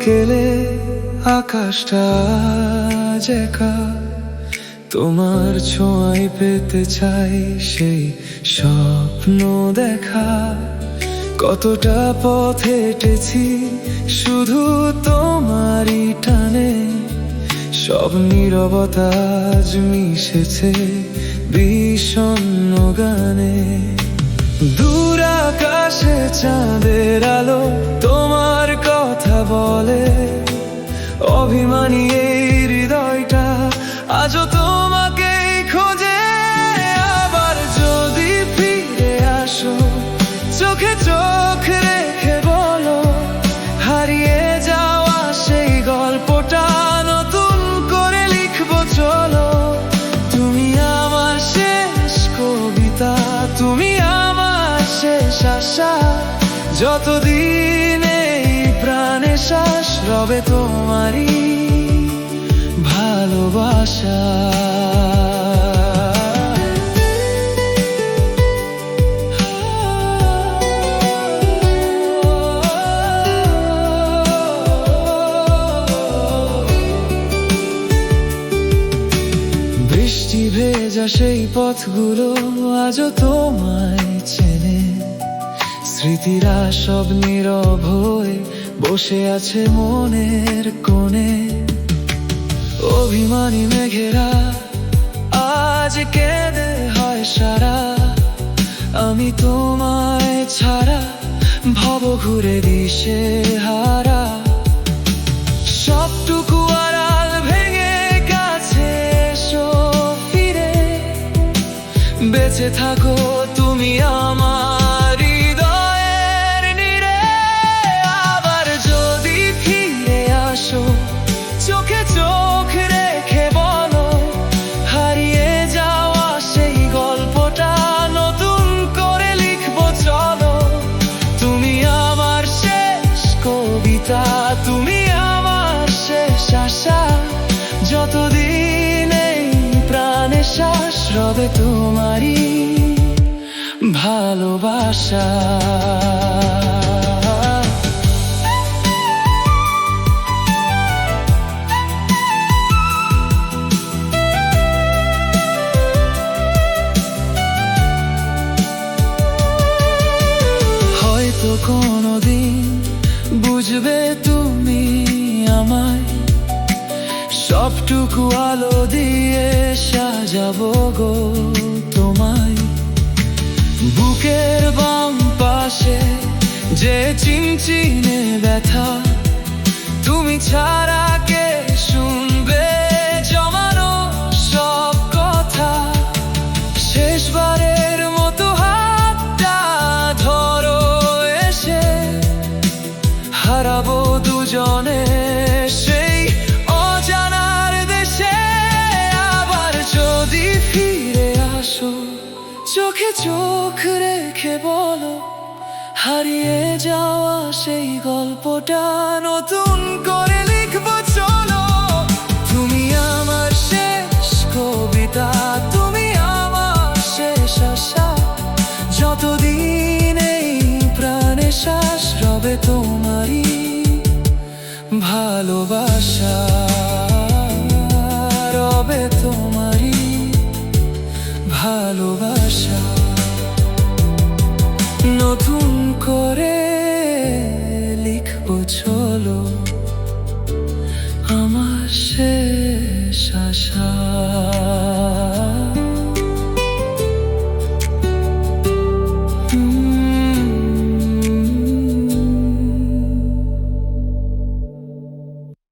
বিকেলে আকাশটা আজ একা, তোমার ছোঁয়ায় পেতে চাই সেই স্বপ্ন দেখা। কতটা পথ হেঁটেছি শুধু তোমারই টানে, সব নীরবতা আজ মিশেছে বিষণ্ণ গানে। দূর আকাশে চাঁদের আলো তোমার কথা বলে, অভিমানী এই হৃদয়টা আজও তোমাকেই খোঁজে। আবার যদি ফিরে আসো, চোখে চোখ রেখে বলো, হারিয়ে যাওয়া সেই গল্পটা নতুন করে লিখবো চলো। তুমি আমার শেষ কবিতা, তুমি আমার শেষ আশা, যতদিন এই প্রাণে শ্বাস রবে তোমারই ভালোবাসা। বৃষ্টি ভেজা সেই পথগুলো আজও তোমায় চেনে, স্মৃতিরা সব নীরব হয়ে বসে আছে মনের কোণে। অভিমানী মেঘেরা আজ কেঁদে হয় সারা, আমি তোমায় ছাড়া ভব ঘুরে দিশে হারা। সবটুকু আড়াল ভেঙে কাছে এসো ফিরে, বেঁচে থাকো তুমি আমার হৃদয়ের নীড়ে। আবার যদি ফিরে আসো, চোখে চোখ রেখে বলো, হারিয়ে যাওয়া সেই গল্পটা নতুন করে লিখবো চলো। তুমি আমার শেষ কবিতা, তুমি আমার শেষ আশা, যতদিন এই প্রাণে শ্বাস রবে তোমারই ভালোবাসা। হয়তো কোনোদিন বুঝবে তুমি আমায়, সবটুকু আলো দিয়ে সাজাবো গো তোমায়। বুকের বাম পাশে যে চিনচিনে ব্যথা, তুমি ছাড়া কে শুনবে জমানো সব কথা। শেষবারের মতো হাতটা ধরো এসে, হারাবো দুজনে সেই অজানার দেশে। আবার যদি ফিরে আসো, চোখে চোখ রেখে বলো, হারিয়ে যাওয়া সেই গল্পটা নতুন করে লিখবো চলো। তুমি আমার শেষ কবিতা, তুমি আমার শেষ আশা, যতদিন এই প্রাণে শ্বাস রবে তোমারই ভালোবাসা, রবে তোমারই ভালোবাসা। নতুন করে লিখবো।